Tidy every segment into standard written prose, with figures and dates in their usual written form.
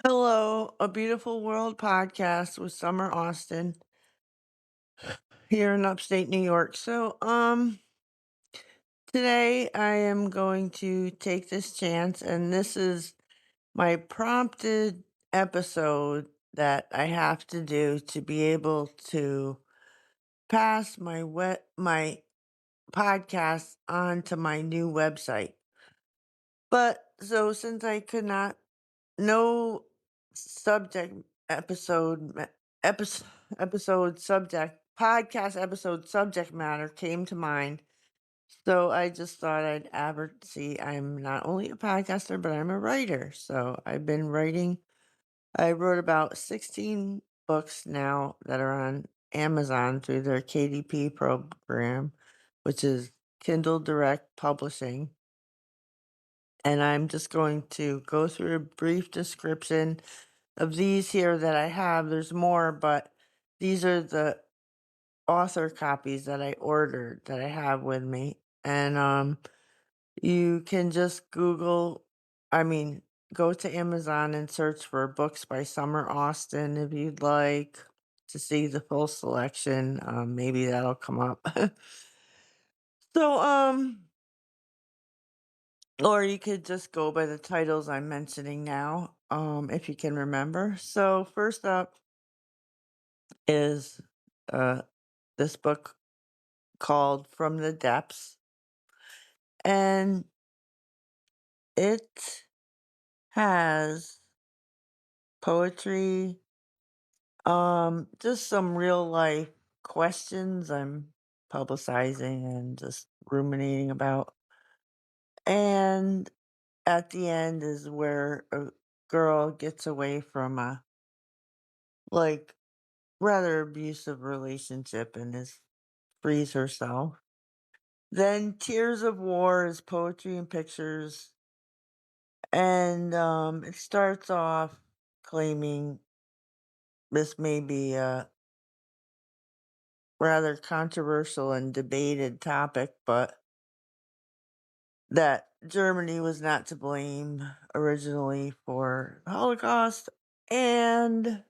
Hello, a beautiful world podcast with Summer Austin here in upstate New York. Today I am going to take this chance, and this is my prompted episode that I have to do to be able to pass my podcast on to my new website. But so since I could not no subject episode ma- episode episode subject podcast episode subject matter came to mind. So I just thought I'd see I'm not only a podcaster but I'm a writer. So I've been writing. I wrote about 16 books now that are on Amazon through their KDP program, which is Kindle Direct Publishing. And I'm just going to go through a brief description of these here that I have. There's more, but these are the author copies that I ordered that I have with me. And you can just I mean, go to Amazon and search for books by Summer Austin if you'd like to see the full selection. Maybe that'll come up. so or you could just go by the titles I'm mentioning now, if you can remember. So first up is uh this book called From the Depths, and it has poetry, just some real life questions I'm publicizing and just ruminating about. And at the end is where a girl gets away from a like rather abusive relationship and is frees herself. Then Tears of War is poetry and pictures. And it starts off claiming this may be a rather controversial and debated topic, but that Germany was not to blame originally for the Holocaust. And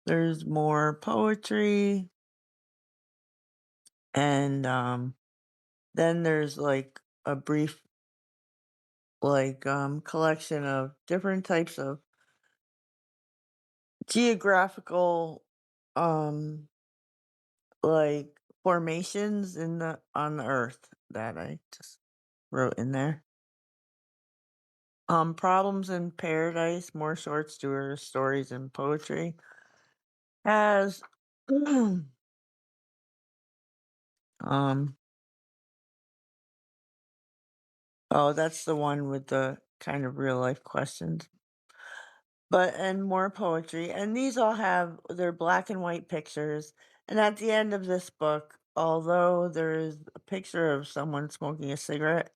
there's more poetry. And then there's like a brief collection of different types of geographical um like formations in the on the earth that I just wrote in there. Problems in Paradise, more short stories and poetry has um oh, that's the one with the kind of real life questions. But and more poetry, and these all have their black and white pictures. And at the end of this book, although there is a picture of someone smoking a cigarette,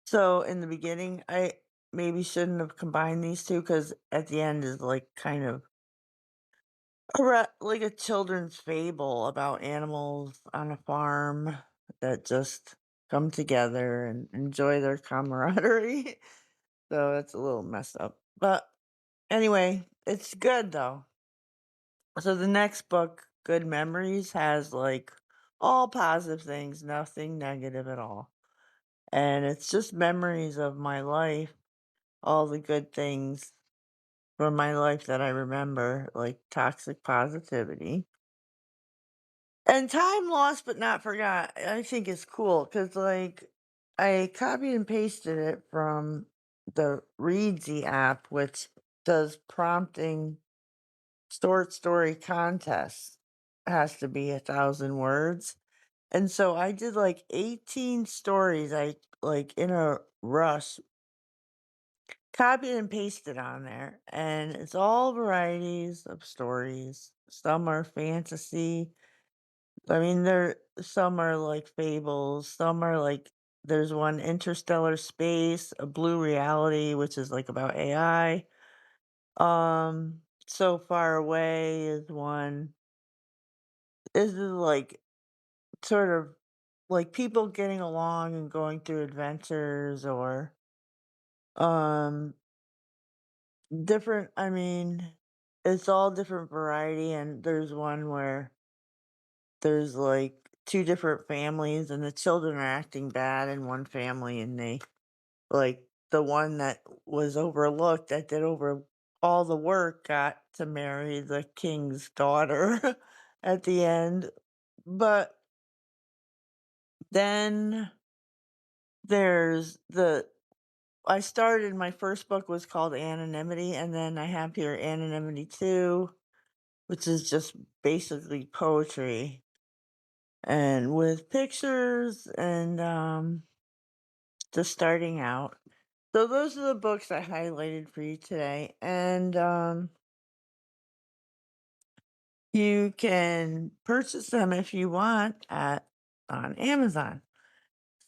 so in the beginning, I maybe shouldn't have combined these two because at the end is like kind of like a children's fable about animals on a farm that just come together and enjoy their camaraderie. So it's a little messed up. But anyway, it's good though. So the next book, Good Memories, has like all positive things, nothing negative at all. And it's just memories of my life, all the good things from my life that I remember, like toxic positivity. And time lost but not forgot, I think is cool because, like, I copied and pasted it from the Readsy app, which does prompting short story contests. Has to be 1,000 words. And so I did like 18 stories. I like in a rush copied and pasted on there. And it's all varieties of stories. Some are fantasy. I mean, some are like fables, some are like there's one Interstellar Space, a Blue Reality, which is like about AI. So Far Away is one. This is like sort of like people getting along and going through adventures or um different, I mean, it's all different variety, and there's one where there's, like, 2 different families, and the children are acting bad in one family, and they like, the one that was overlooked, that did over all the work, got to marry the king's daughter at the end. But then there's the I started my first book was called Anonymity, and then I have here Anonymity 2, which is just basically poetry and with pictures and, just starting out. So those are the books I highlighted for you today, and, you can purchase them if you want at on Amazon.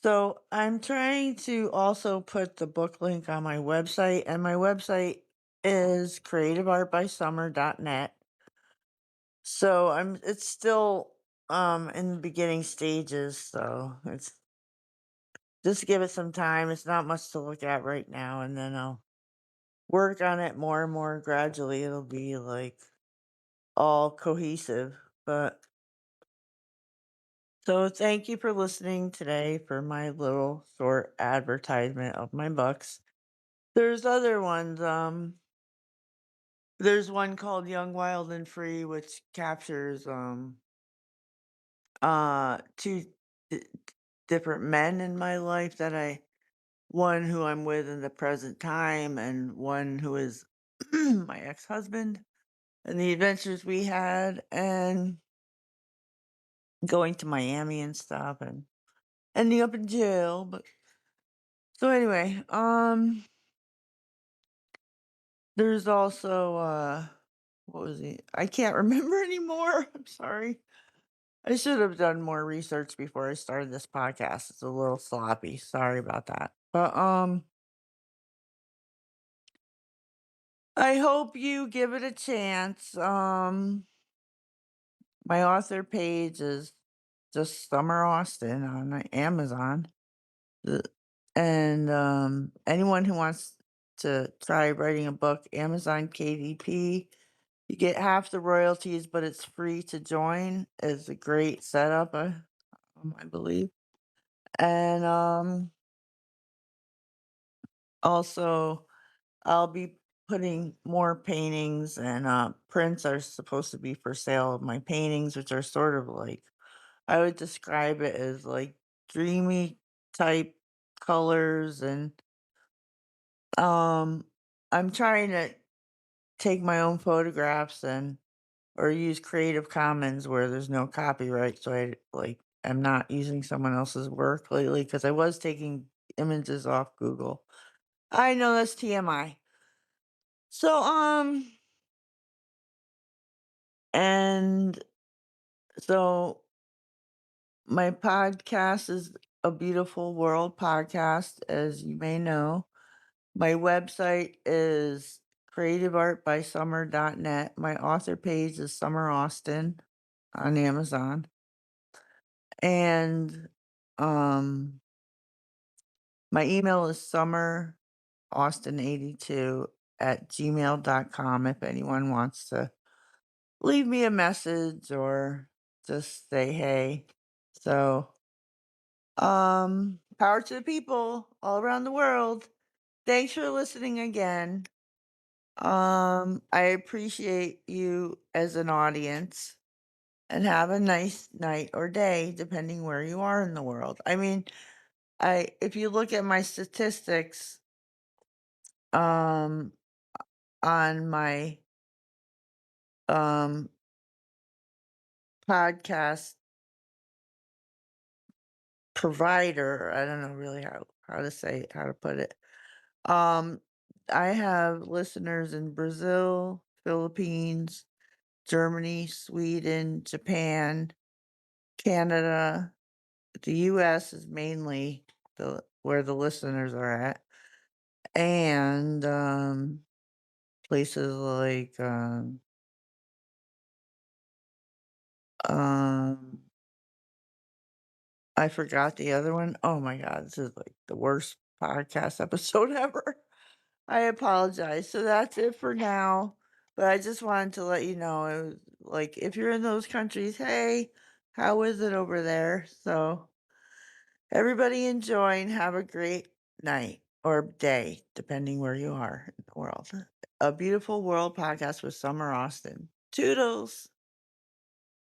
So I'm trying to also put the book link on my website, and my website is creativeartbysummer.net. So it's still in the beginning stages, so it's just give it some time. It's not much to look at right now, and then I'll work on it more and more gradually. It'll be like all cohesive. But so thank you for listening today for my little short advertisement of my books. There's other ones. There's one called Young, Wild, and Free, which captures two d- different men in my life that I one who I'm with in the present time, and one who is my ex-husband, and the adventures we had, and going to Miami and stuff, and ending up in jail. But so anyway, there's also what was he? I can't remember anymore. I'm sorry. I should have done more research before I started this podcast. It's a little sloppy. Sorry about that. But I hope you give it a chance. My author page is just Summer Austin on Amazon. Uh, And anyone who wants to try writing a book, Amazon KDP, you get half the royalties, but it's free to join. It's a great setup, I believe. And also, I'll be putting more paintings, and prints are supposed to be for sale of my paintings, which are sort of like I would describe it as like dreamy type colors, and um I'm trying to take my own photographs and or use Creative Commons where there's no copyright, so I'm not using someone else's work lately because I was taking images off Google. I know that's TMI. So and so my podcast is A Beautiful World podcast, as you may know. My website is creativeartbysummer.net. My author page is Summer Austin on Amazon. And um my email is summeraustin82 at gmail.com if anyone wants to leave me a message or just say hey. So power to the people all around the world. Thanks for listening again. I appreciate you as an audience, and have a nice night or day depending where you are in the world. I mean, I if you look at my statistics um on my um podcast provider, I don't know really how to say how to put it. Um I have listeners in Brazil, Philippines, Germany, Sweden, Japan, Canada. The US is mainly the where the listeners are at, and, places like, um, I forgot the other one. Oh my god, this is, like, the worst podcast episode ever. I apologize. So that's it for now. But I just wanted to let you know, it was like if you're in those countries, hey, how is it over there? So everybody enjoy and have a great night or day, depending where you are in the world. A Beautiful World podcast with Summer Austin. Toodles.